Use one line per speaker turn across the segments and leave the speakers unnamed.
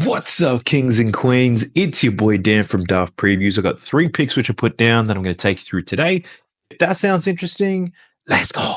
What's up, kings and queens? It's your boy Dan from Daft Previews. I got 3 picks which I put down that I'm going to take you through today. If that sounds interesting, let's go.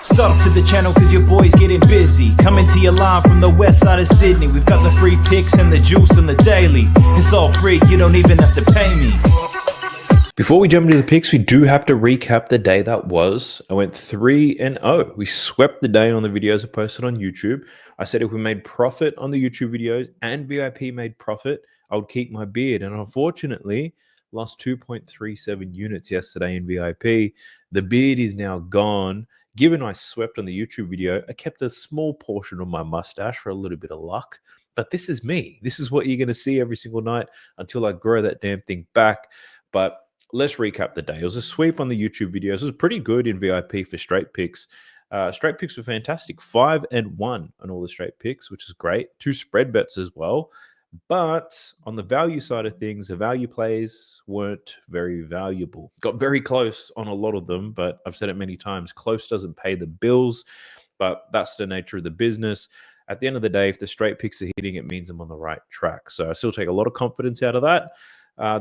Sub to the channel cause your boy's getting busy. Coming to you live from the west side of Sydney. We've got the free picks and the juice on the daily. It's all free, you don't even have to pay me.
Before we jump into the picks, we do have to recap the day that was. I went 3-0. We swept the day on the videos I posted on YouTube. I said if we made profit on the YouTube videos and VIP made profit, I would keep my beard. And unfortunately, lost 2.37 units yesterday in VIP. The beard is now gone. Given I swept on the YouTube video, I kept a small portion of my mustache for a little bit of luck. But this is me. This is what you're going to see every single night until I grow that damn thing back. But let's recap the day. It was a sweep on the YouTube videos. It was pretty good in VIP for straight picks. Straight picks were fantastic. 5-1 on all the straight picks, which is great. 2 spread bets as well. But on the value side of things, the value plays weren't very valuable. Got very close on a lot of them, but I've said it many times, close doesn't pay the bills, but that's the nature of the business. At the end of the day, if the straight picks are hitting, it means I'm on the right track. So I still take a lot of confidence out of that.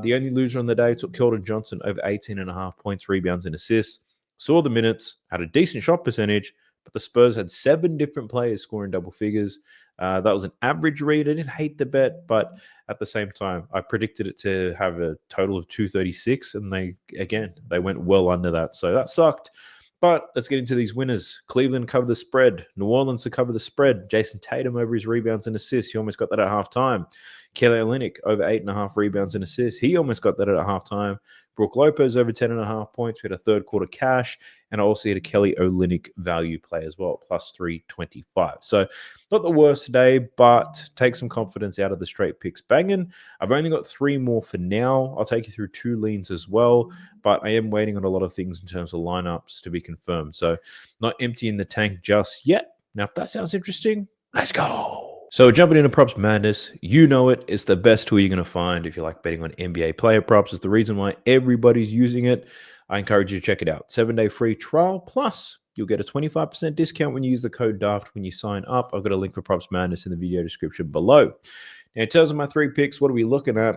The only loser on the day took Keldon Johnson over 18.5 points, rebounds, and assists. Saw the minutes, had a decent shot percentage, but the Spurs had 7 different players scoring double figures. That was an average read. I didn't hate the bet, but at the same time, I predicted it to have a total of 236, and they went well under that. So that sucked. But let's get into these winners. Cleveland covered the spread. New Orleans to cover the spread. Jason Tatum over his rebounds and assists. He almost got that at halftime. Kelly Olynyk over 8.5 rebounds and assists. He almost got that at halftime. Brook Lopez over 10.5 points. We had a third quarter cash. And I also had a Kelly Olynyk value play as well, plus 325. So not the worst today, but take some confidence out of the straight picks banging. I've only got 3 more for now. I'll take you through 2 leans as well, but I am waiting on a lot of things in terms of lineups to be confirmed. So not emptying the tank just yet. Now, if that sounds interesting, let's go. So jumping into Props Madness, you know it. It's the best tool you're going to find if you like betting on NBA player props. It's the reason why everybody's using it. I encourage you to check it out. 7-day free trial, plus you'll get a 25% discount when you use the code DAFT when you sign up. I've got a link for Props Madness in the video description below. Now, in terms of my 3 picks, what are we looking at?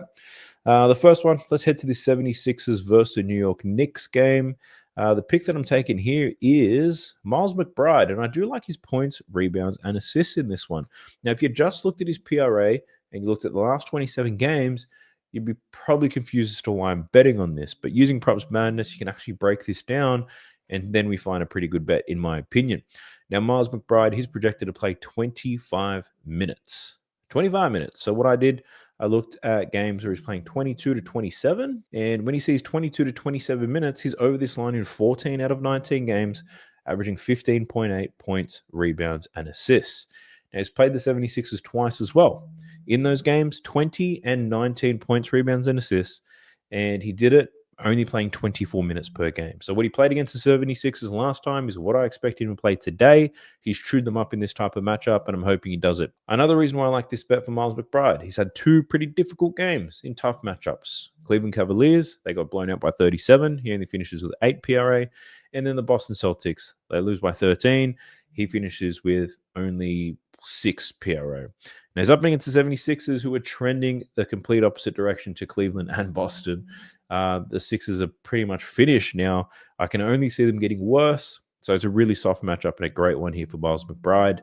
The first one, let's head to the 76ers versus the New York Knicks game. The pick that I'm taking here is Miles McBride, and I do like his points, rebounds, and assists in this one. Now, if you just looked at his PRA and you looked at the last 27 games, you'd be probably confused as to why I'm betting on this. But using Props Madness, you can actually break this down, and then we find a pretty good bet, in my opinion. Now, Miles McBride, he's projected to play 25 minutes. 25 minutes. So what I did, I looked at games where he's playing 22 to 27, and when he sees 22 to 27 minutes, he's over this line in 14 out of 19 games, averaging 15.8 points, rebounds, and assists. Now, he's played the 76ers twice as well. In those games, 20 and 19 points, rebounds, and assists, and he did it only playing 24 minutes per game. So what he played against the 76ers last time is what I expect him to play today. He's chewed them up in this type of matchup, and I'm hoping he does it. Another reason why I like this bet for Miles McBride, he's had 2 pretty difficult games in tough matchups. Cleveland Cavaliers, they got blown out by 37. He only finishes with 8 PRA. And then the Boston Celtics, they lose by 13. He finishes with only 6 PRO. Now, he's up against the 76ers, who are trending the complete opposite direction to Cleveland and Boston. The Sixers are pretty much finished now. I can only see them getting worse. So it's a really soft matchup and a great one here for Miles McBride.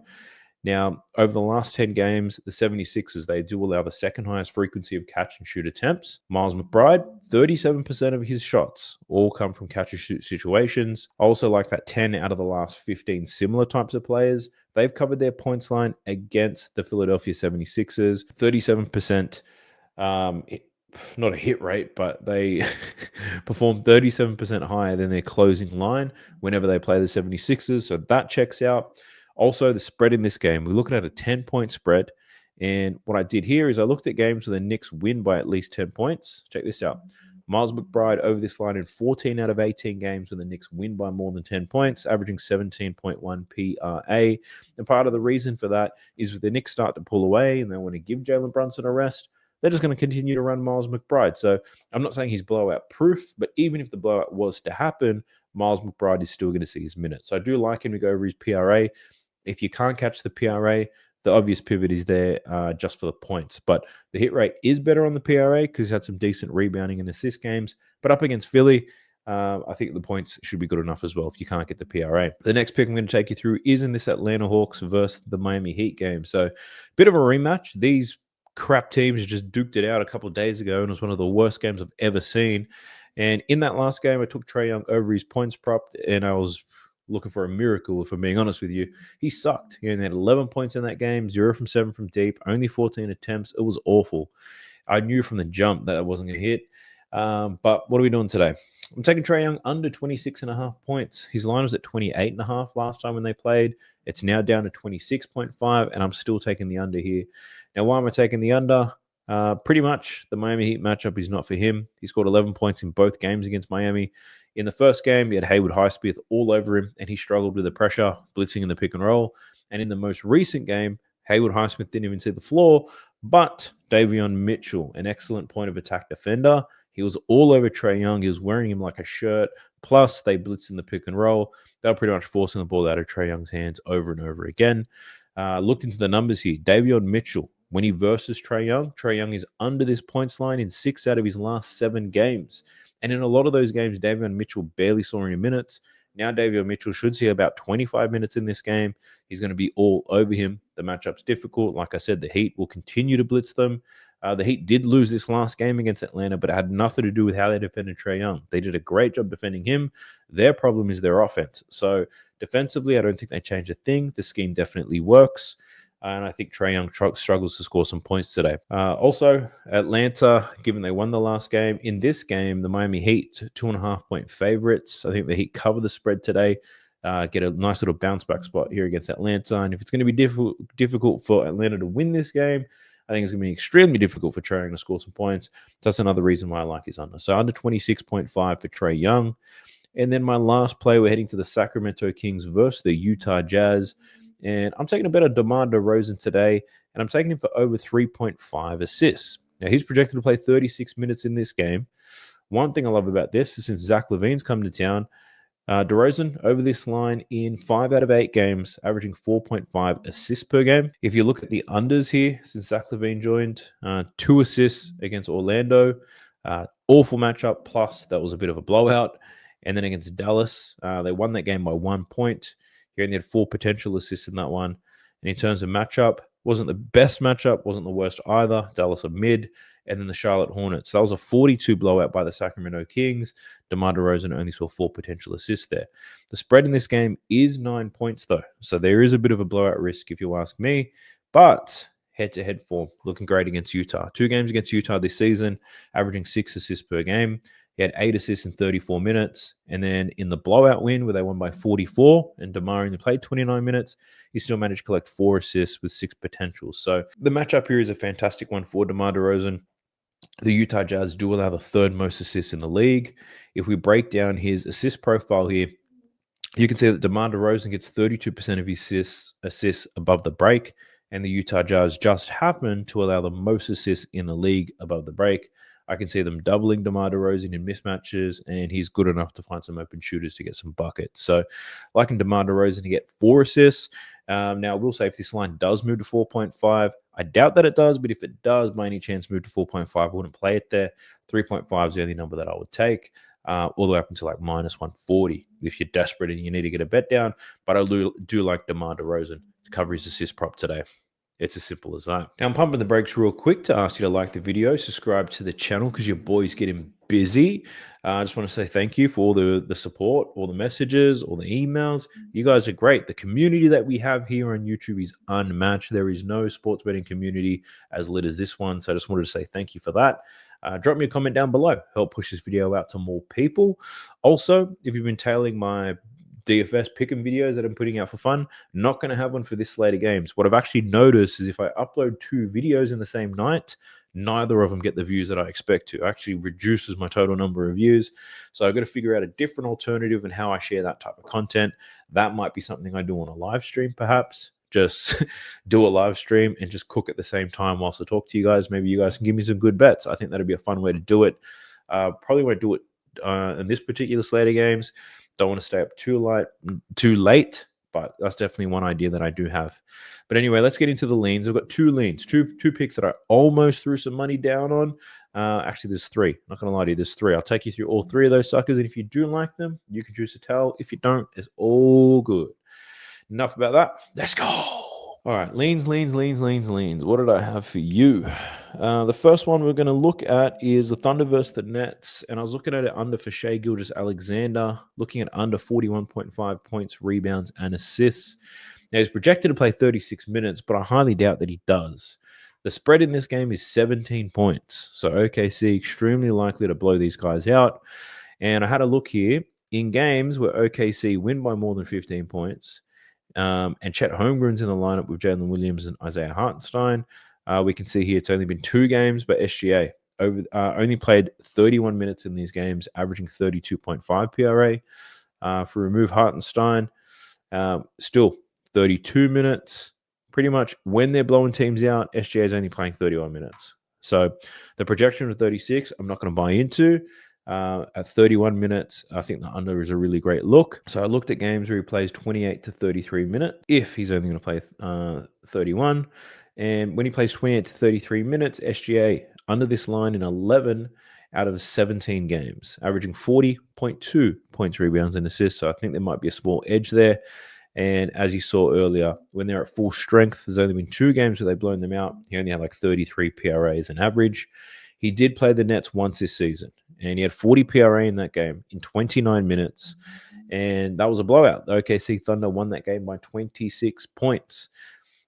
Now, over the last 10 games, the 76ers, they do allow the second highest frequency of catch and shoot attempts. Miles McBride, 37% of his shots all come from catch and shoot situations. I also like that 10 out of the last 15 similar types of players, they've covered their points line against the Philadelphia 76ers. 37%, not a hit rate, but they perform 37% higher than their closing line whenever they play the 76ers. So that checks out. Also, the spread in this game, we're looking at a 10-point spread. And what I did here is I looked at games where the Knicks win by at least 10 points. Check this out. Miles McBride over this line in 14 out of 18 games when the Knicks win by more than 10 points, averaging 17.1 PRA. And part of the reason for that is if the Knicks start to pull away and they want to give Jalen Brunson a rest, they're just going to continue to run Miles McBride. So I'm not saying he's blowout proof, but even if the blowout was to happen, Miles McBride is still going to see his minutes. So I do like him to go over his PRA. If you can't catch the PRA, the obvious pivot is there just for the points. But the hit rate is better on the PRA because he's had some decent rebounding and assist games. But up against Philly, I think the points should be good enough as well if you can't get the PRA. The next pick I'm going to take you through is in this Atlanta Hawks versus the Miami Heat game. So bit of a rematch. These crap teams just duked it out a couple of days ago, and it was one of the worst games I've ever seen. And in that last game, I took Trey Young over his points prop, and I was looking for a miracle, if I'm being honest with you. He sucked. He only had 11 points in that game, 0 from 7 from deep, only 14 attempts. It was awful. I knew from the jump that I wasn't going to hit. But what are we doing today? I'm taking Trey Young under 26.5 points. His line was at 28.5 last time when they played. It's now down to 26.5, and I'm still taking the under here. Now, why am I taking the under? Pretty much the Miami Heat matchup is not for him. He scored 11 points in both games against Miami. In the first game, he had Haywood Highsmith all over him, and he struggled with the pressure, blitzing in the pick and roll. And in the most recent game, Haywood Highsmith didn't even see the floor, but Davion Mitchell, an excellent point of attack defender, he was all over Trey Young. He was wearing him like a shirt. Plus, they blitzed in the pick and roll. They were pretty much forcing the ball out of Trey Young's hands over and over again. Looked into the numbers here. Davion Mitchell, when he versus Trey Young is under this points line in 6 out of his last 7 games. And in a lot of those games, Davion Mitchell barely saw any minutes. Now Davion Mitchell should see about 25 minutes in this game. He's going to be all over him. The matchup's difficult. Like I said, the Heat will continue to blitz them. The Heat did lose this last game against Atlanta, but it had nothing to do with how they defended Trey Young. They did a great job defending him. Their problem is their offense. So defensively, I don't think they changed a thing. The scheme definitely works. And I think Trey Young struggles to score some points today. Also, Atlanta, given they won the last game, in this game, the Miami Heat, 2.5-point favorites. I think the Heat cover the spread today, get a nice little bounce back spot here against Atlanta. And if it's going to be difficult for Atlanta to win this game, I think it's going to be extremely difficult for Trey Young to score some points. So that's another reason why I like his under. So under 26.5 for Trey Young. And then my last play, we're heading to the Sacramento Kings versus the Utah Jazz. And I'm taking a bet on DeMar DeRozan today, and I'm taking him for over 3.5 assists. Now, he's projected to play 36 minutes in this game. One thing I love about this is since Zach LaVine's come to town, DeRozan over this line in 5 out of 8 games, averaging 4.5 assists per game. If you look at the unders here, since Zach LaVine joined, 2 assists against Orlando. Awful matchup, plus that was a bit of a blowout. And then against Dallas, they won that game by 1 point. He only had 4 potential assists in that one. And in terms of matchup, wasn't the best matchup, wasn't the worst either. Dallas are mid. And then the Charlotte Hornets. That was a 42 blowout by the Sacramento Kings. DeMar DeRozan only saw 4 potential assists there. The spread in this game is 9 points, though. So there is a bit of a blowout risk, if you ask me. But head-to-head form, looking great against Utah. 2 games against Utah this season, averaging 6 assists per game. He had 8 assists in 34 minutes. And then in the blowout win, where they won by 44, and DeMar only played 29 minutes, he still managed to collect 4 assists with 6 potentials. So the matchup here is a fantastic one for DeMar DeRozan. The Utah Jazz do allow the 3rd most assists in the league. If we break down his assist profile here, you can see that DeMar DeRozan gets 32% of his assists above the break, and the Utah Jazz just happen to allow the most assists in the league above the break. I can see them doubling DeMar DeRozan in mismatches, and he's good enough to find some open shooters to get some buckets. So liking DeMar DeRozan to get 4 assists. Now, I will say if this line does move to 4.5, I doubt that it does, but if it does by any chance move to 4.5, I wouldn't play it there. 3.5 is the only number that I would take, all the way up until like minus 140 if you're desperate and you need to get a bet down. But I do like DeMar DeRozan to cover his assist prop today. It's as simple as that. Now, I'm pumping the brakes real quick to ask you to like the video, subscribe to the channel because your boy's getting busy. I just want to say thank you for all the support, all the messages, all the emails. You guys are great. The community that we have here on YouTube is unmatched. There is no sports betting community as lit as this one. So I just wanted to say thank you for that. Drop me a comment down below. Help push this video out to more people. Also, if you've been tailing my DFS Pickem videos that I'm putting out for fun, not going to have one for this slate of games. What I've actually noticed is if I upload 2 videos in the same night, neither of them get the views that I expect to. It actually reduces my total number of views. So I've got to figure out a different alternative and how I share that type of content. That might be something I do on a live stream, perhaps. Just do a live stream and just cook at the same time whilst I talk to you guys. Maybe you guys can give me some good bets. I think that'd be a fun way to do it. Probably won't do it in this particular slate of games. Don't want to stay up too late but that's definitely one idea that I do have. But anyway, let's get into the leans. I've got two leans, two picks that I almost threw some money down on. Actually, there's three. Not going to lie to you, there's three. I'll take you through all three of those suckers, and if you do like them, you can choose to tell. If you don't, it's all good. Enough about that. Let's go. All right, leans. What did I have for you? The first one we're going to look at is the Thunder versus the Nets, and I was looking at it under for Shai Gilgeous-Alexander, looking at under 41.5 points, rebounds, and assists. Now, he's projected to play 36 minutes, but I highly doubt that he does. The spread in this game is 17 points, so OKC extremely likely to blow these guys out. And I had a look here. In games where OKC win by more than 15 points, and Chet Holmgren's in the lineup with Jalen Williams and Isaiah Hartenstein. We can see here it's only been 2 games, but SGA only played 31 minutes in these games, averaging 32.5 PRA. For remove Hartenstein, still 32 minutes. Pretty much when they're blowing teams out, SGA is only playing 31 minutes. So the projection of 36, I'm not going to buy into. At 31 minutes, I think the under is a really great look. So I looked at games where he plays 28 to 33 minutes, if he's only going to play 31. And when he plays 28 to 33 minutes, SGA under this line in 11 out of 17 games, averaging 40.2 points, rebounds, and assists. So I think there might be a small edge there. And as you saw earlier, when they're at full strength, there's only been 2 games where they've blown them out. He only had like 33 PRAs on average. He did play the Nets once this season, and he had 40 PRA in that game in 29 minutes, and that was a blowout. The OKC Thunder won that game by 26 points.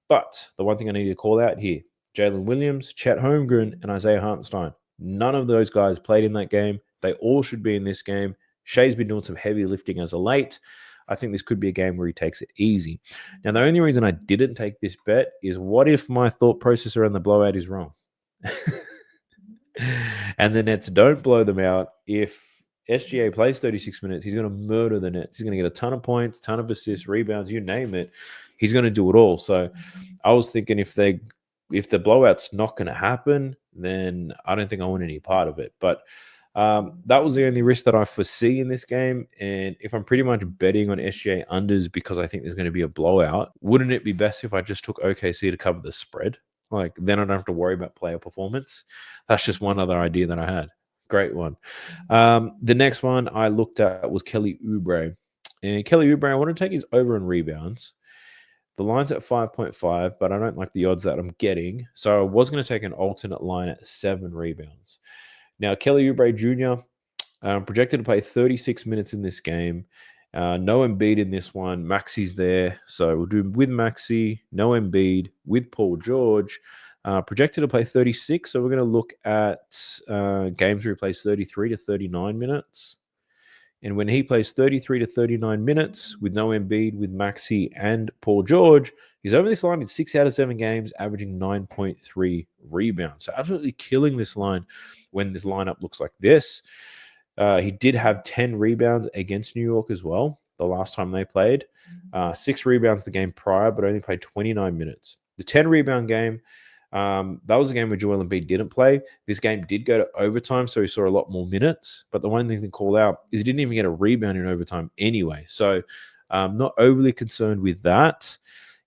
But the one thing I need to call out here, Jalen Williams, Chet Holmgren, and Isaiah Hartenstein, none of those guys played in that game. They all should be in this game. Shai's been doing some heavy lifting as of late. I think this could be a game where he takes it easy. Now, the only reason I didn't take this bet is what if my thought process around the blowout is wrong? And the Nets don't blow them out. If SGA plays 36 minutes, he's going to murder the Nets. He's going to get a ton of points, ton of assists, rebounds, you name it. He's going to do it all. So I was thinking if the blowout's not going to happen, then I don't think I want any part of it. But that was the only risk that I foresee in this game. And if I'm pretty much betting on SGA unders because I think there's going to be a blowout, wouldn't it be best if I just took OKC to cover the spread? Like, then I don't have to worry about player performance. That's just one other idea that I had. Great one. The next one I looked at was Kelly Oubre. And Kelly Oubre, I want to take his over in rebounds. The line's at 5.5, but I don't like the odds that I'm getting. So I was going to take an alternate line at 7 rebounds. Now, Kelly Oubre Jr., projected to play 36 minutes in this game. No Embiid in this one. Maxi's there. So we'll do with Maxi, no Embiid, with Paul George. Projected to play 36. So we're going to look at games where he plays 33 to 39 minutes. And when he plays 33 to 39 minutes with no Embiid, with Maxi and Paul George, he's over this line in 6 out of 7 games, averaging 9.3 rebounds. So absolutely killing this line when this lineup looks like this. He did have 10 rebounds against New York as well, the last time they played. 6 rebounds the game prior, but only played 29 minutes. The 10 rebound game, that was a game where Joel Embiid didn't play. This game did go to overtime, so he saw a lot more minutes. But the one thing to call out is he didn't even get a rebound in overtime anyway. So not overly concerned with that.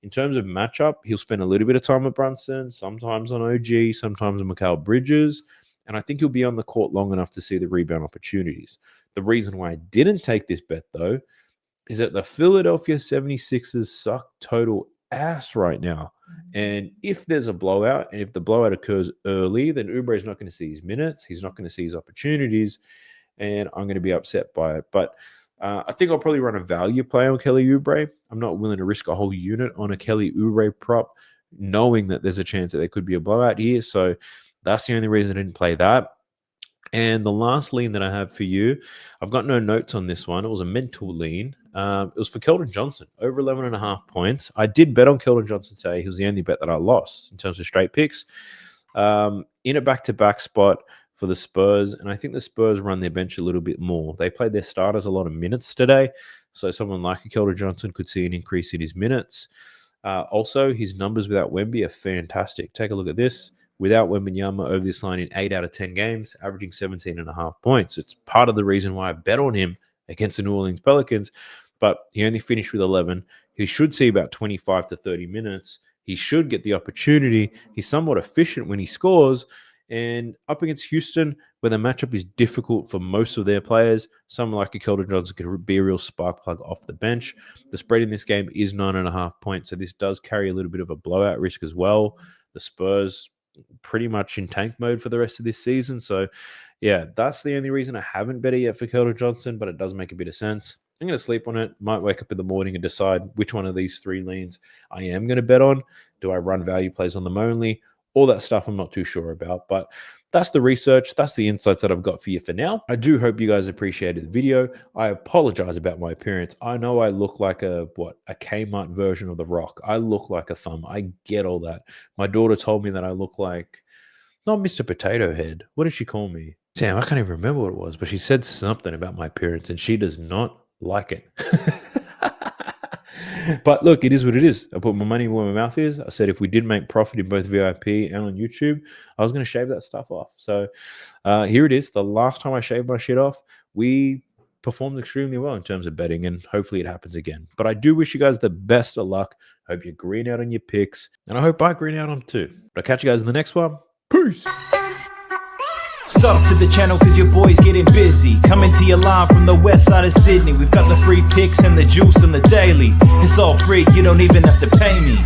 In terms of matchup, he'll spend a little bit of time with Brunson, sometimes on OG, sometimes on Mikal Bridges. And I think he'll be on the court long enough to see the rebound opportunities. The reason why I didn't take this bet, though, is that the Philadelphia 76ers suck total ass right now. And if there's a blowout, and if the blowout occurs early, then Oubre is not going to see his minutes. He's not going to see his opportunities, and I'm going to be upset by it. But I think I'll probably run a value play on Kelly Oubre. I'm not willing to risk a whole unit on a Kelly Oubre prop, knowing that there's a chance that there could be a blowout here. So that's the only reason I didn't play that. And the last lean that I have for you, I've got no notes on this one. It was a mental lean. It was for Keldon Johnson, over 11.5 points. I did bet on Keldon Johnson today. He was the only bet that I lost in terms of straight picks. In a back-to-back spot for the Spurs, and I think the Spurs run their bench a little bit more. They played their starters a lot of minutes today, so someone like Keldon Johnson could see an increase in his minutes. Also, his numbers without Wemby are fantastic. Take a look at this. Without Wembanyama over this line in 8 out of 10 games, averaging 17.5 points. It's part of the reason why I bet on him against the New Orleans Pelicans, but he only finished with 11. He should see about 25 to 30 minutes. He should get the opportunity. He's somewhat efficient when he scores. And up against Houston, where the matchup is difficult for most of their players, someone like Keldon Johnson could be a real spark plug off the bench. The spread in this game is 9.5 points, so this does carry a little bit of a blowout risk as well. The Spurs pretty much in tank mode for the rest of this season. So, yeah, that's the only reason I haven't bet it yet for Keldon Johnson, but it does make a bit of sense. I'm going to sleep on it. Might wake up in the morning and decide which one of these three leans I am going to bet on. Do I run value plays on them only? All that stuff I'm not too sure about, but that's the research. That's the insights that I've got for you for now. I do hope you guys appreciated the video. I apologize about my appearance. I know I look like a Kmart version of The Rock. I look like a thumb. I get all that. My daughter told me that I look like, not Mr. Potato Head. What did she call me? Damn, I can't even remember what it was, but she said something about my appearance, and she does not like it. But look, it is what it is. I put my money where my mouth is. I said if we did make profit in both VIP and on YouTube, I was going to shave that stuff off. So here it is. The last time I shaved my shit off, we performed extremely well in terms of betting, and hopefully it happens again. But I do wish you guys the best of luck. Hope you green out on your picks, and I hope I green out on them too. But I'll catch you guys in the next one. Peace.
Sub to the channel cause your boy's getting busy. Coming to you live from the west side of Sydney. We've got the free picks and the juice on the daily. It's all free, you don't even have to pay me.